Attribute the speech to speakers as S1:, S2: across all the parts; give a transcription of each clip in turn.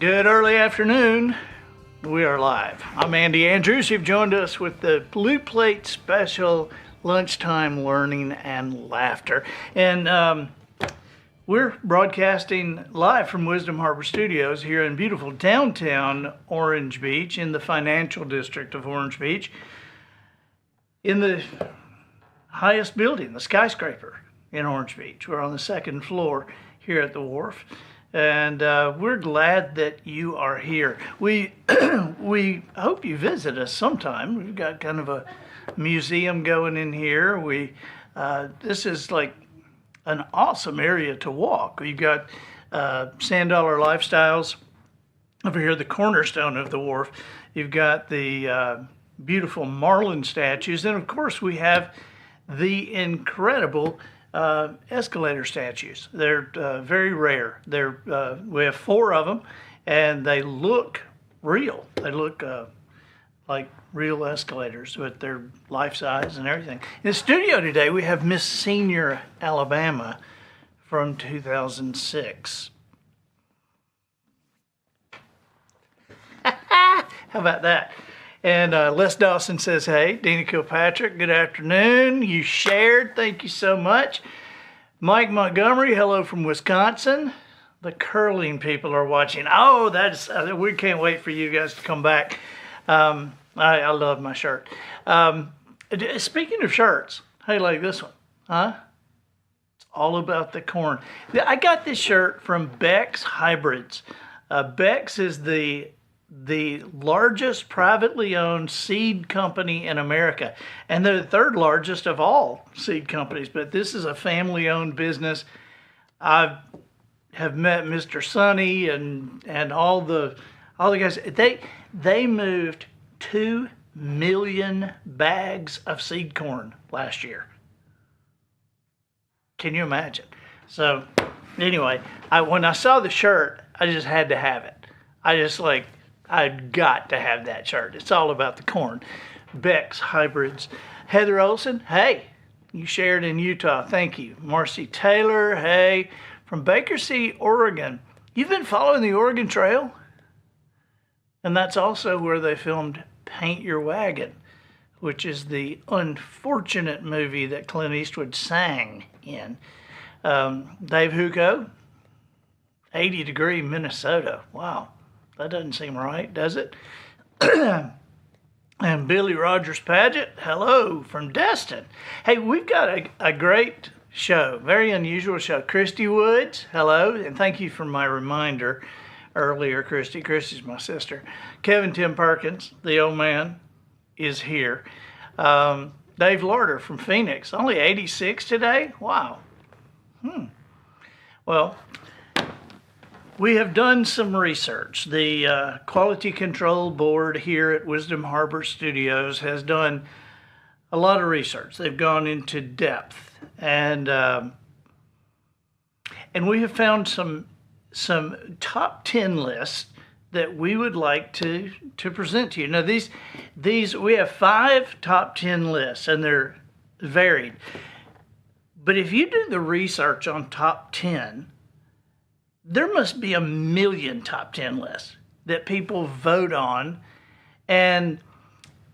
S1: Good early afternoon. We are live. I'm Andy Andrews. You've joined us with the Blue Plate Special Lunchtime Learning and Laughter. And we're broadcasting live from Wisdom Harbor Studios here in beautiful downtown Orange Beach in the financial district of Orange Beach, in the highest building, the skyscraper in Orange Beach. We're on the second floor here at the wharf. And we're glad that you are here. We hope you visit us sometime. We've got kind of a museum going in here. This is like an awesome area to walk. We've got Sand Dollar Lifestyles over here, the cornerstone of the wharf. You've got the beautiful Marlin statues, and of course we have the incredible escalator statues. They're very rare. We have 4 of them, and they look real. They look like real escalators with their life size and everything. In the studio today, we have Miss Senior Alabama from 2006. How about that? And Les Dawson says, hey. Dina Kilpatrick, good afternoon. You shared. Thank you so much. Mike Montgomery, hello from Wisconsin. The curling people are watching. Oh, we can't wait for you guys to come back. I love my shirt. Speaking of shirts, hey, like this one, huh? It's all about the corn. I got this shirt from Beck's Hybrids. Beck's is the largest privately owned seed company in America, and they're the 3rd largest of all seed companies, but this is a family owned business. I have met Mr. Sonny and all the guys. They moved 2 million bags of seed corn last year. Can you imagine? So anyway, when I saw the shirt, I just had to have it. I've got to have that shirt. It's all about the corn. Beck's Hybrids. Heather Olson, hey, you shared in Utah. Thank you. Marcy Taylor, hey, from Baker City, Oregon. You've been following the Oregon Trail? And that's also where they filmed Paint Your Wagon, which is the unfortunate movie that Clint Eastwood sang in. Dave Hugo, 80-degree Minnesota. Wow. That doesn't seem right, does it? And Billy Rogers Paget, hello from Destin. Hey, we've got a great show, very unusual show. Christy Woods, hello, and thank you for my reminder earlier, Christy. Christy's my sister. Kevin Tim Perkins, the old man, is here. Dave Larder from Phoenix, only 86 today? Wow. Well, we have done some research. The Quality Control Board here at Wisdom Harbor Studios has done a lot of research. They've gone into depth, and we have found some top 10 lists that we would like to present to you. Now these we have 5 top 10 lists, and they're varied. But if you do the research on top 10, there must be 1 million top 10 lists that people vote on. And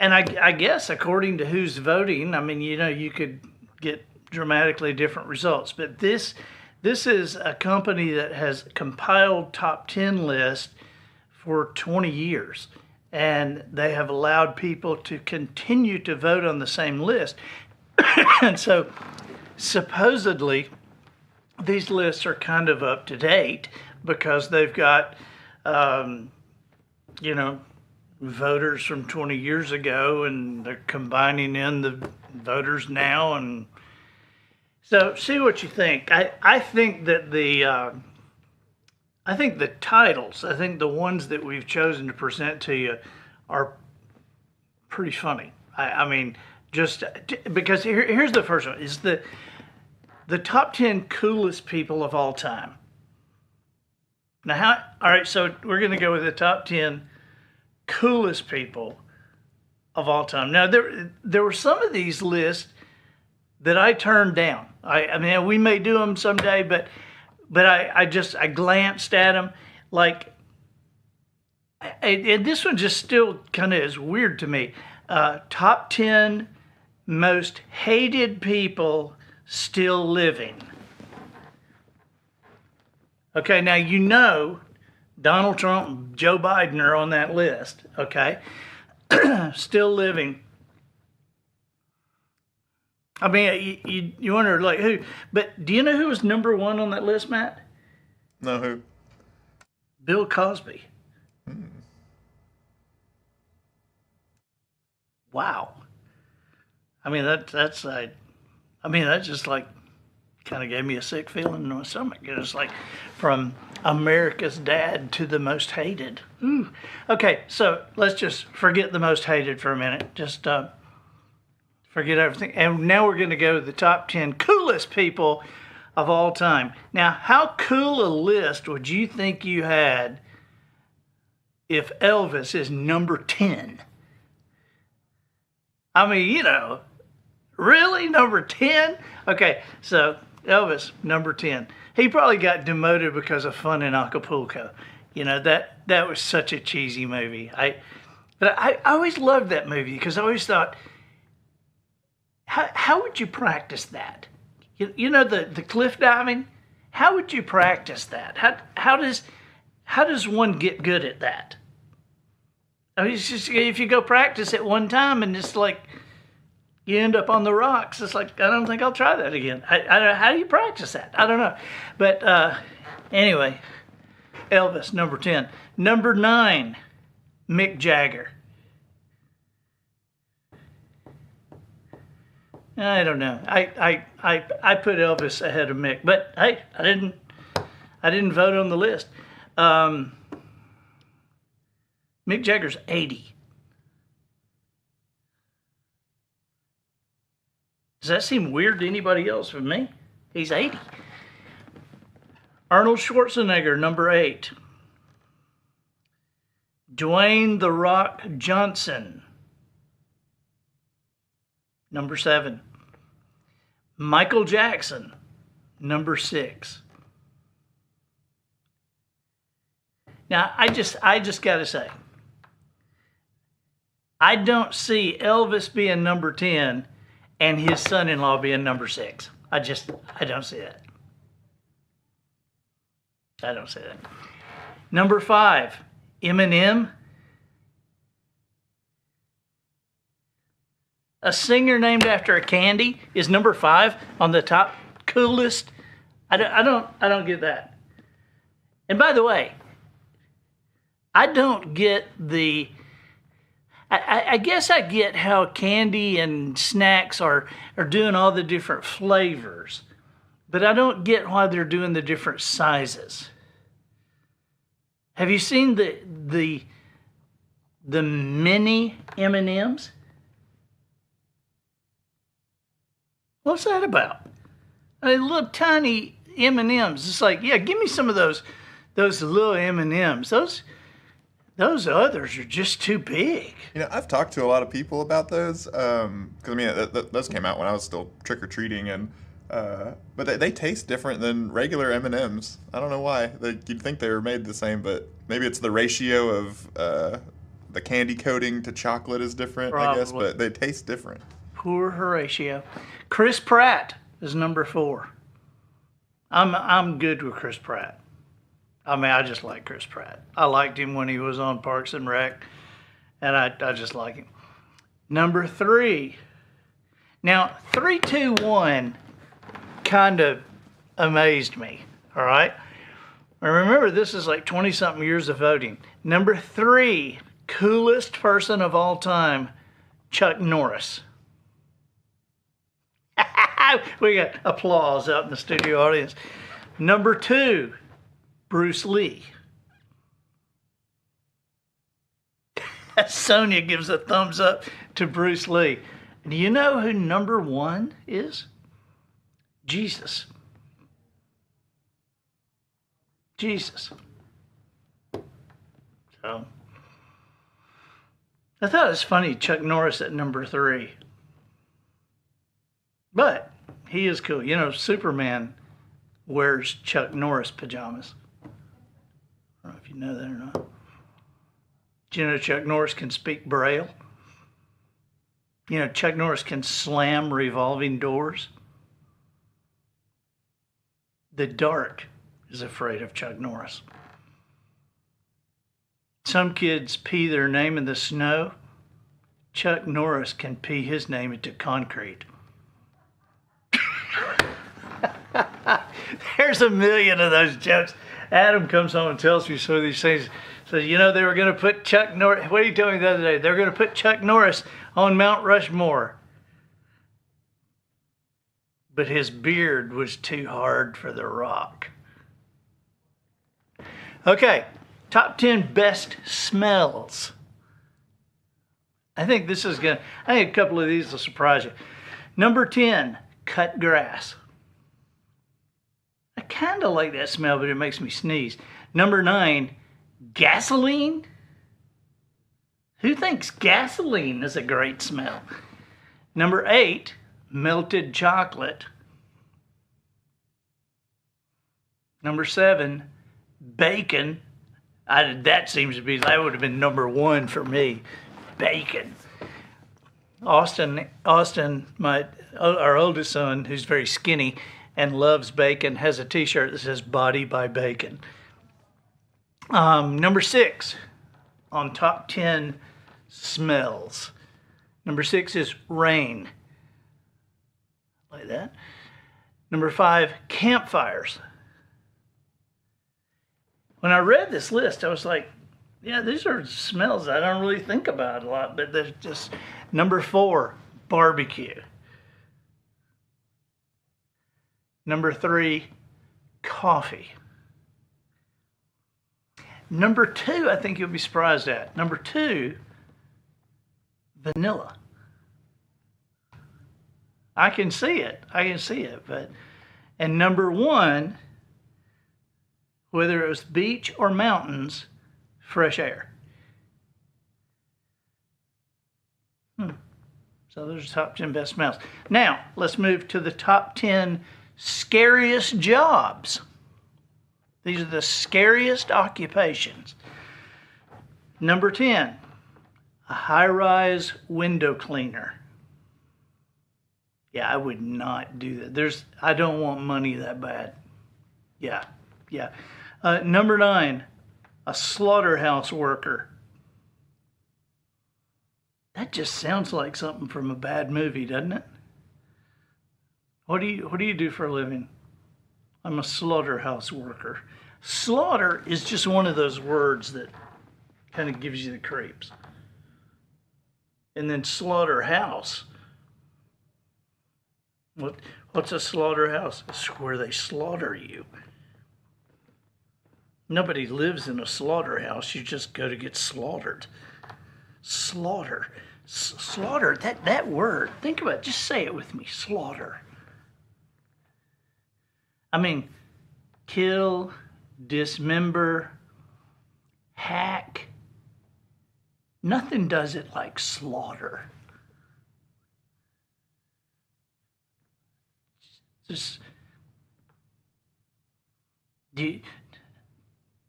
S1: I guess according to who's voting, I mean, you could get dramatically different results. But this is a company that has compiled top 10 lists for 20 years. And they have allowed people to continue to vote on the same list. And so supposedly, these lists are kind of up to date because they've got, voters from 20 years ago, and they're combining in the voters now. And so see what you think. I think that the titles, the ones that we've chosen to present to you are pretty funny. I mean, just because here's the first one. Is the top 10 coolest people of all time. Now, all right, so we're going to go with the top 10 coolest people of all time. Now, there were some of these lists that I turned down. I mean, we may do them someday, but I glanced at them. Like, and this one just still kind of is weird to me. Top 10 most hated people still living. Okay, now you know Donald Trump and Joe Biden are on that list, okay? Still living. I mean, you wonder, like, who? But do you know who was number one on that list, Matt?
S2: No, who?
S1: Bill Cosby. Wow. I mean, that just like kind of gave me a sick feeling in my stomach. It's like from America's dad to the most hated. Ooh. Okay, so let's just forget the most hated for a minute. Just forget everything. And now we're going to go to the top 10 coolest people of all time. Now, how cool a list would you think you had if Elvis is number 10? I mean, you know, really? Number 10? Okay, so Elvis, number 10. He probably got demoted because of Fun in Acapulco. You know, that was such a cheesy movie. But I always loved that movie because I always thought, how would you practice that? You know, the cliff diving? How would you practice that? How does one get good at that? I mean, it's just, if you go practice it one time and it's like you end up on the rocks, it's like, I don't think I'll try that again. I don't know. How do you practice that? I don't know. But anyway, Elvis, number 10. Number 9, Mick Jagger. I don't know. I put Elvis ahead of Mick, but hey, I didn't vote on the list. Mick Jagger's 80. Does that seem weird to anybody else but me? He's 80. Arnold Schwarzenegger, number 8. Dwayne "The Rock" Johnson, number 7. Michael Jackson, number 6. Now, I just got to say, I don't see Elvis being number 10 and his son-in-law being number 6. I don't see that. I don't see that. Number 5, Eminem. A singer named after a candy is number 5 on the top coolest. I don't get that. And by the way, I don't get the. I guess I get how candy and snacks are doing all the different flavors, but I don't get why they're doing the different sizes. Have you seen the mini M&Ms? What's that about? Little tiny M&Ms. It's like, yeah, give me some of those little M&Ms. Those others are just too big.
S2: You know, I've talked to a lot of people about those because I mean, those came out when I was still trick or treating, and but they taste different than regular M&Ms. I don't know why. You'd think they were made the same, but maybe it's the ratio of the candy coating to chocolate is different. Probably. I guess, but they taste different.
S1: Poor Horatio. Chris Pratt is number 4. I'm good with Chris Pratt. I mean, I just like Chris Pratt. I liked him when he was on Parks and Rec, and I just like him. Number 3. Now, 3, 2, 1 kind of amazed me, all right? And remember, this is like 20-something years of voting. Number 3, coolest person of all time, Chuck Norris. We got applause out in the studio audience. Number 2, Bruce Lee. Sonia gives a thumbs up to Bruce Lee. Do you know who number 1 is? Jesus. Jesus. So, I thought it was funny, Chuck Norris at number 3. But he is cool. You know, Superman wears Chuck Norris pajamas. I don't know if you know that or not. Do you know Chuck Norris can speak Braille? You know, Chuck Norris can slam revolving doors. The dark is afraid of Chuck Norris. Some kids pee their name in the snow. Chuck Norris can pee his name into concrete. There's a million of those jokes. Adam comes home and tells me some of these things. So, you know, they were going to put Chuck Norris, what did you tell me the other day? They were going to put Chuck Norris on Mount Rushmore. But his beard was too hard for The Rock. Okay, top 10 best smells. I think a couple of these will surprise you. Number 10, cut grass. I kind of like that smell, but it makes me sneeze. Number 9, gasoline. Who thinks gasoline is a great smell? Number 8, melted chocolate. Number 7, bacon. That would have been number 1 for me. Bacon. Austin, our oldest son, who's very skinny and loves bacon, has a t-shirt that says Body by Bacon. Number 6 on top 10 smells. Number 6 is rain. Like that. Number 5, campfires. When I read this list, I was like, yeah, these are smells I don't really think about a lot, but they're just. Number 4, barbecue. Number 3, coffee. Number 2, I think you'll be surprised at. Number 2, vanilla. I can see it, and number 1, whether it was beach or mountains, fresh air. So those are the top 10 best smells. Now, let's move to the top 10 scariest jobs. These are the scariest occupations. Number 10, a high-rise window cleaner. Yeah, I would not do that. I don't want money that bad. Yeah. Number 9, a slaughterhouse worker. That just sounds like something from a bad movie, doesn't it? What do you do for a living? I'm a slaughterhouse worker. Slaughter is just one of those words that kind of gives you the creeps. And then slaughterhouse. What's a slaughterhouse? It's where they slaughter you. Nobody lives in a slaughterhouse. You just go to get slaughtered. Slaughter. Slaughter, that word, think about it, just say it with me, slaughter. I mean, kill, dismember, hack. Nothing does it like slaughter. Just, do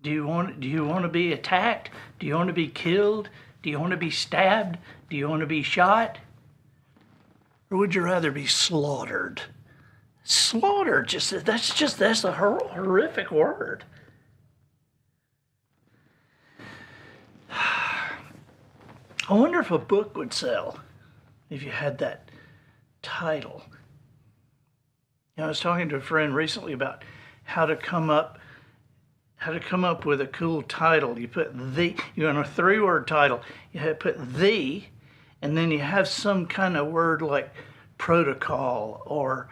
S1: you want to be attacked? Do you want to be killed? Do you want to be stabbed? Do you want to be shot? Or would you rather be slaughtered? Slaughter, that's a horrific word. I wonder if a book would sell if you had that title. You know, I was talking to a friend recently about how to come up with a cool title. You put you want a 3-word title. You have to put the, and then you have some kind of word like protocol or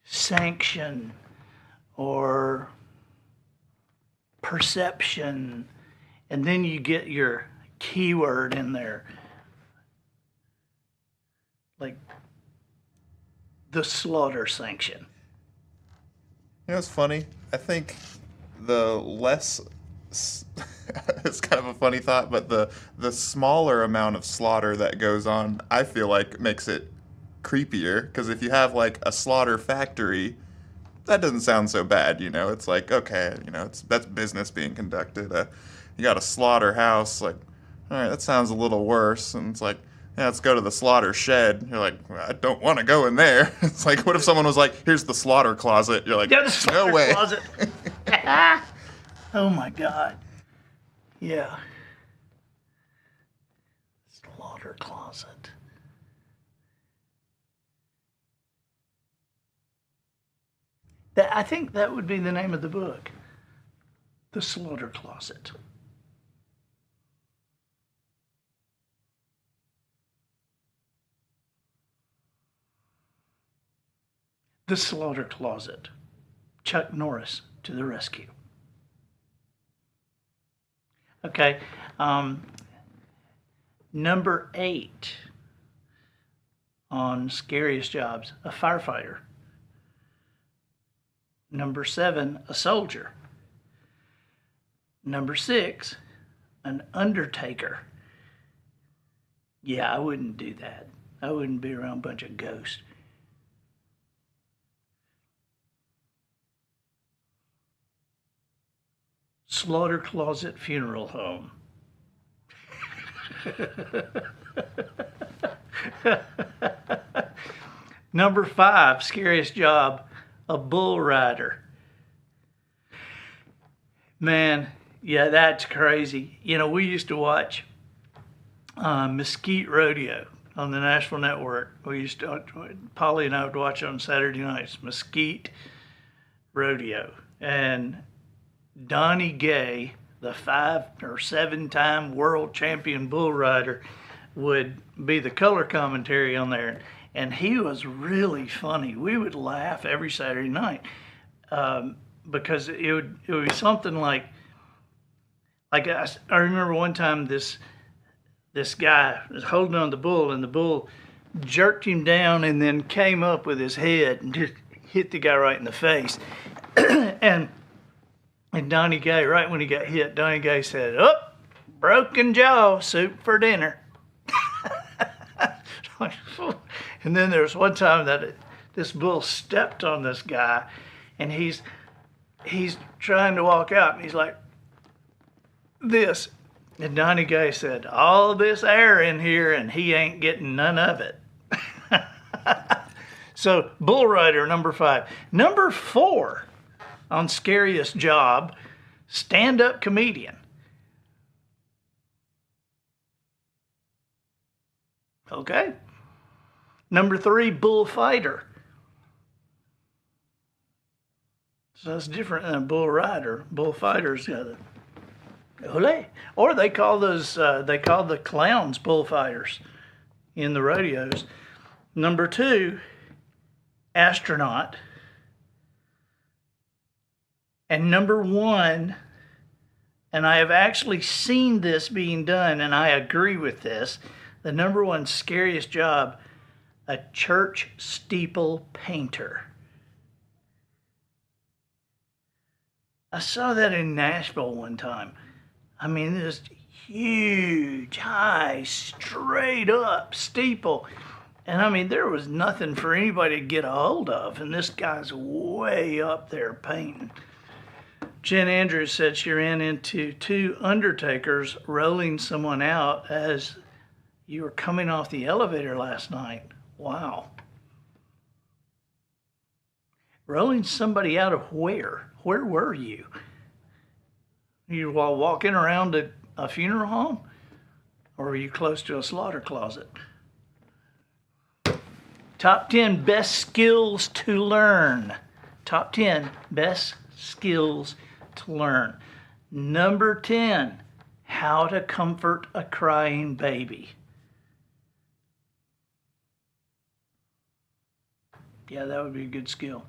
S1: sanction or perception, and then you get your keyword in there, like the slaughter sanction.
S2: You know, it's funny. I think the less it's kind of a funny thought, but the smaller amount of slaughter that goes on, I feel like makes it creepier. Because if you have like a slaughter factory, that doesn't sound so bad, you know. It's like, okay, you know, that's business being conducted. You got a slaughterhouse, like, all right, that sounds a little worse. And it's like, yeah, let's go to the slaughter shed. You're like, well, I don't want to go in there. It's like, what if someone was like, here's the slaughter closet? You're like,
S1: Yeah, the slaughter
S2: no way.
S1: closet. Oh my God. Yeah. Slaughter closet. I think that would be the name of the book. The Slaughter Closet. The Slaughter Closet. Chuck Norris to the rescue. Okay. Number 8 on scariest jobs, a firefighter. Number 7, a soldier. Number 6, an undertaker. Yeah, I wouldn't do that. I wouldn't be around a bunch of ghosts. Slaughter Closet Funeral Home. Number 5, scariest job, a bull rider. Man, yeah, that's crazy. You know, we used to watch Mesquite Rodeo on the National Network. We used to, Polly and I would watch it on Saturday nights, Mesquite Rodeo. And Donnie Gay, the 5 or 7-time world champion bull rider, would be the color commentary on there. And he was really funny. We would laugh every Saturday night because it would be something like I remember one time this guy was holding on the bull, and the bull jerked him down and then came up with his head and just hit the guy right in the face. and Donnie Gay, right when he got hit, Donnie Gay said, "Oh, broken jaw, soup for dinner." And then there was one time that this bull stepped on this guy, and he's trying to walk out, and he's like this. And Donnie Gay said, "All this air in here, and he ain't getting none of it." So, bull rider, number 5. Number 4 on scariest job, stand-up comedian. Okay. Number 3, bullfighter. So that's different than a bull rider. Bullfighters got a ole. Or they call the clowns bullfighters in the rodeos. Number 2, astronaut. And number 1, and I have actually seen this being done, and I agree with this, the number 1 scariest job, a church steeple painter. I saw that in Nashville one time. I mean, this huge, high, straight up steeple. And I mean, there was nothing for anybody to get a hold of. And this guy's way up there painting. Jen Andrews said she ran into 2 undertakers rolling someone out as you were coming off the elevator last night. Wow. Rolling somebody out of where? Where were you? You while walking around a funeral home? Or were you close to a slaughter closet? Top 10 best skills to learn. Top 10 best skills to learn. Number 10, how to comfort a crying baby. Yeah, that would be a good skill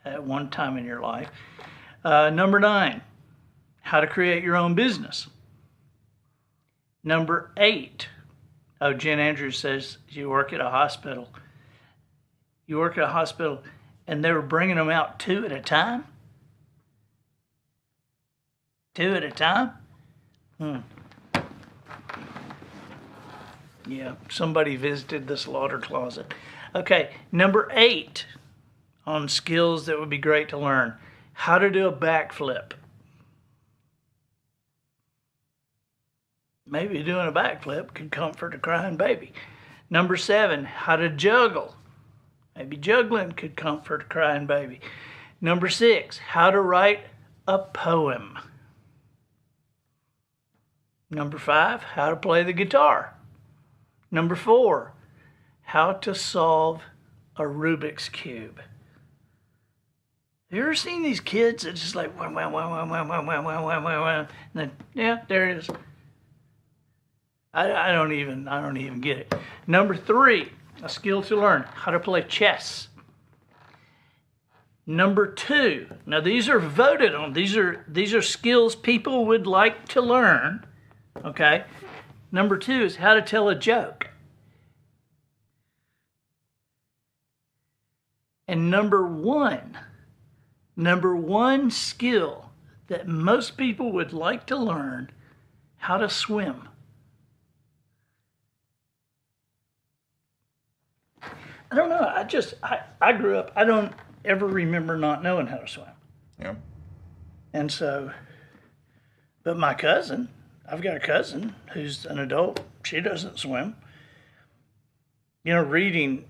S1: at one time in your life. Number 9, how to create your own business. Number 8, Jen Andrews says you work at a hospital. You work at a hospital and they were bringing them out 2 at a time? 2 at a time? Yeah, somebody visited the slaughter closet. Okay, number 8 on skills that would be great to learn. How to do a backflip. Maybe doing a backflip could comfort a crying baby. Number 7, how to juggle. Maybe juggling could comfort a crying baby. Number 6, how to write a poem. Number 5, how to play the guitar. Number 4, how to solve a Rubik's Cube. Have you ever seen these kids that just like, wah, wah, wah, wah, wah, wah, wah, wah, wah, wah, wah, and then, yeah, there it is. I don't even get it. Number 3, a skill to learn, how to play chess. Number 2, now these are voted on. These are skills people would like to learn. Okay. Number 2 is how to tell a joke. And number one skill that most people would like to learn, how to swim. I don't know. I grew up, I don't ever remember not knowing how to swim.
S2: Yeah.
S1: And so, but my cousin, I've got a cousin who's an adult. She doesn't swim. You know, reading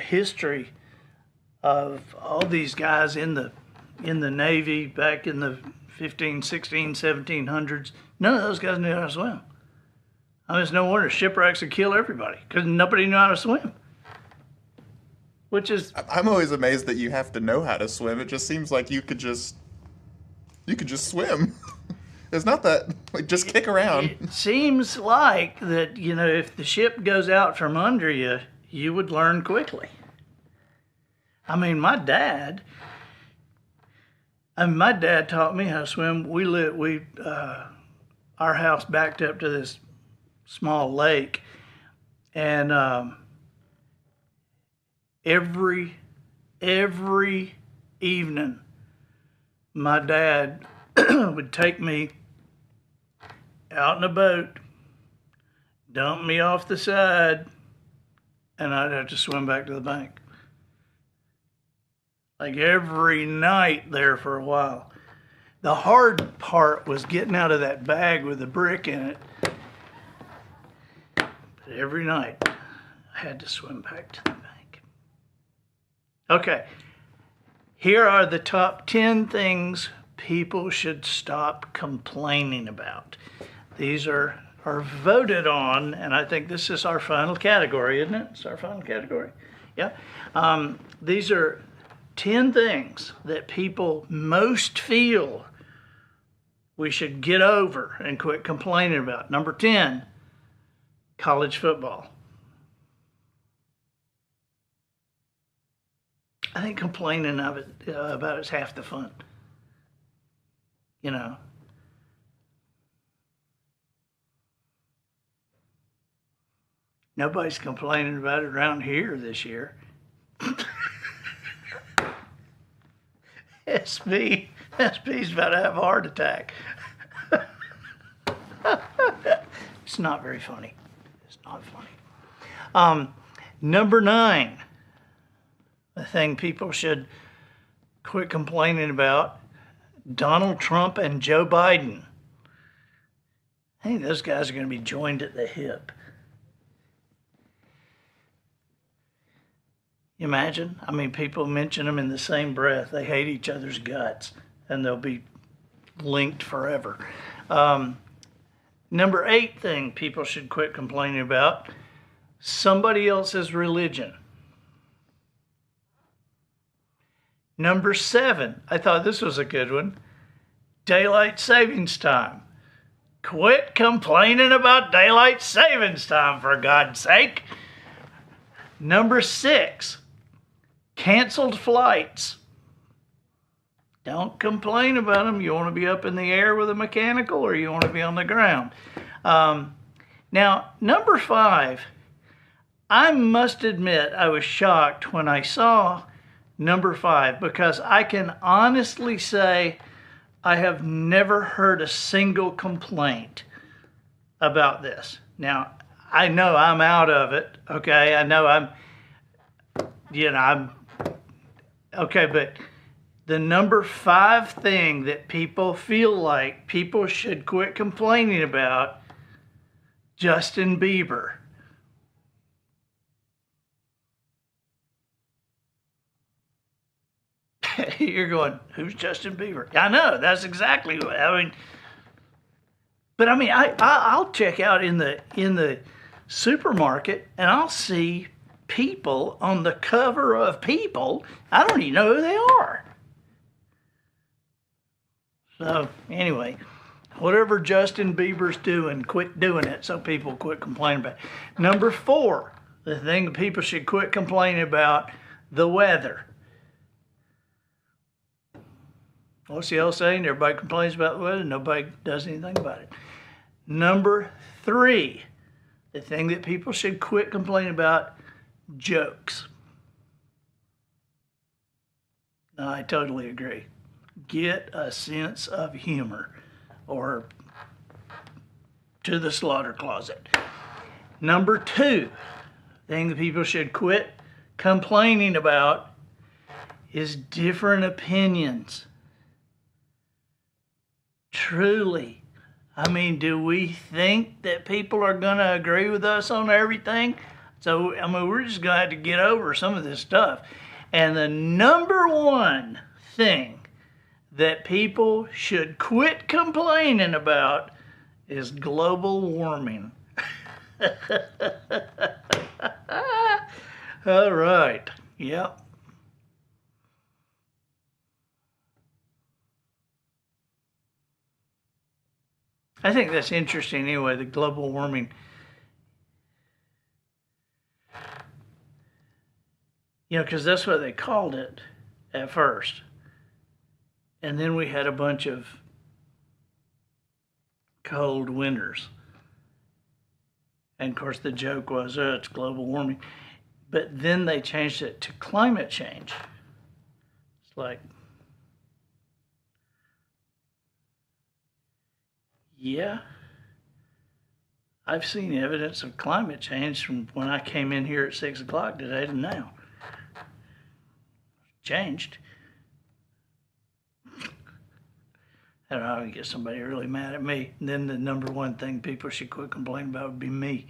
S1: history of all these guys in the Navy back in the 15, 16, 1700s, none of those guys knew how to swim. I mean, it's no wonder shipwrecks would kill everybody because nobody knew how to swim. Which is,
S2: I'm always amazed that you have to know how to swim. It just seems like you could just swim. It's not that, like, just kick around.
S1: It seems like that, you know, if the ship goes out from under you, you would learn quickly. I mean, my dad taught me how to swim. Our house backed up to this small lake, and every evening, my dad would take me out in a boat, dump me off the side, and I'd have to swim back to the bank. Like every night there for a while. The hard part was getting out of that bag with the brick in it. But every night I had to swim back to the bank. Okay, here are the top 10 things people should stop complaining about. These are voted on, and I think this is our final category, isn't it? It's our final category. Yeah. These are 10 things that people most feel we should get over and quit complaining about. Number 10, college football. I think complaining about it's half the fun. You know. Nobody's complaining about it around here this year. SP's about to have a heart attack. It's not very funny. It's not funny. Number 9, the thing people should quit complaining about, Donald Trump and Joe Biden. I think those guys are going to be joined at the hip. Imagine, I mean, people mention them in the same breath. They hate each other's guts, and they'll be linked forever. Number 8 thing people should quit complaining about, somebody else's religion. Number 7, I thought this was a good one, daylight savings time. Quit complaining about daylight savings time, for God's sake. Number 6, canceled flights. Don't complain about them. You want to be up in the air with a mechanical, or you want to be on the ground. Now, number 5, I must admit I was shocked when I saw number 5, because I can honestly say I have never heard a single complaint about this. Now, I know I'm out of it, okay? I know I'm Okay, but the number 5 thing that people feel like people should quit complaining about, Justin Bieber. You're going, who's Justin Bieber? I know, that's exactly what I mean. But I mean, I'll check out in the supermarket and I'll see people on the cover of People. I don't even know who they are. So anyway, whatever Justin Bieber's doing, quit doing it so people quit complaining about it. Number 4, the thing that people should quit complaining about, the weather. What's the old saying? Everybody complains about the weather, nobody does anything about it. Number 3, the thing that people should quit complaining about, jokes. No, I totally agree. Get a sense of humor, or to the slaughter closet. Number 2, thing that people should quit complaining about is different opinions. Truly. I mean, do we think that people are going to agree with us on everything? So, I mean, we're just going to have to get over some of this stuff. And the number 1 thing that people should quit complaining about is global warming. All right. Yep. I think that's interesting anyway, the global warming. You know, because that's what they called it at first. And then we had a bunch of cold winters. And of course, the joke was, oh, it's global warming. But then they changed it to climate change. It's like, yeah, I've seen evidence of climate change from when I came in here at 6 o'clock today to now. Changed. I don't know, I can get somebody really mad at me. And then the number 1 thing people should quit complaining about would be me.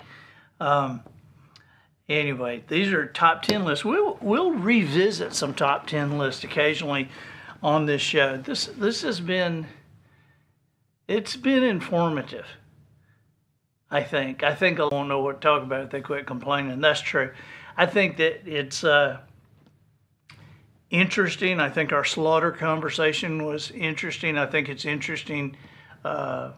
S1: Anyway, these are top 10 lists. We'll revisit some top 10 lists occasionally on this show. This has been, it's been informative. I think I won't know what to talk about if they quit complaining. That's true. I think that it's interesting. I think our slaughter conversation was interesting. I think it's interesting to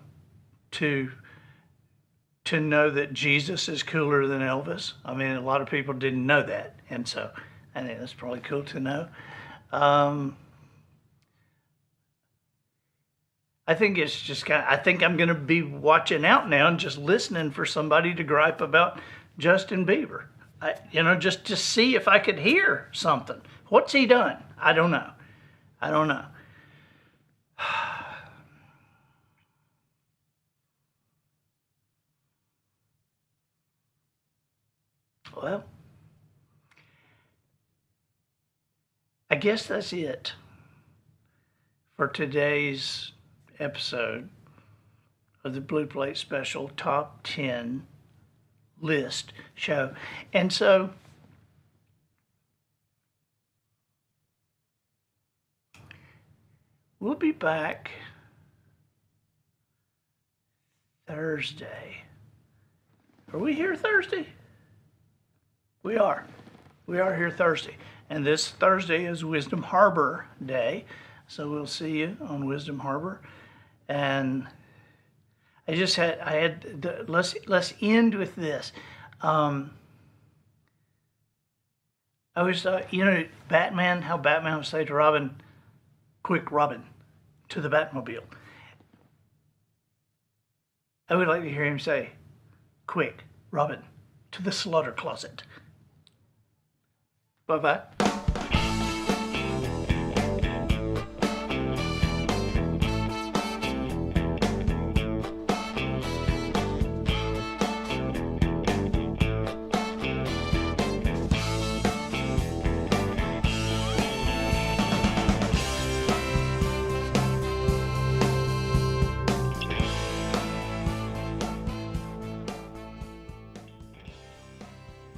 S1: know that Jesus is cooler than Elvis. I mean, a lot of people didn't know that, and so I think that's probably cool to know. I think it's just I think I'm going to be watching out now and just listening for somebody to gripe about Justin Bieber. Just to see if I could hear something. What's he done? I don't know. Well, I guess that's it for today's episode of the Blue Plate Special Top 10 List show. And so, we'll be back Thursday. Are we here Thursday? We are. We are here Thursday. And this Thursday is Wisdom Harbor Day. So we'll see you on Wisdom Harbor. And let's end with this. I always thought, Batman, how Batman would say to Robin, quick, Robin, to the Batmobile. I would like to hear him say, quick, Robin, to the slaughter closet. Bye-bye.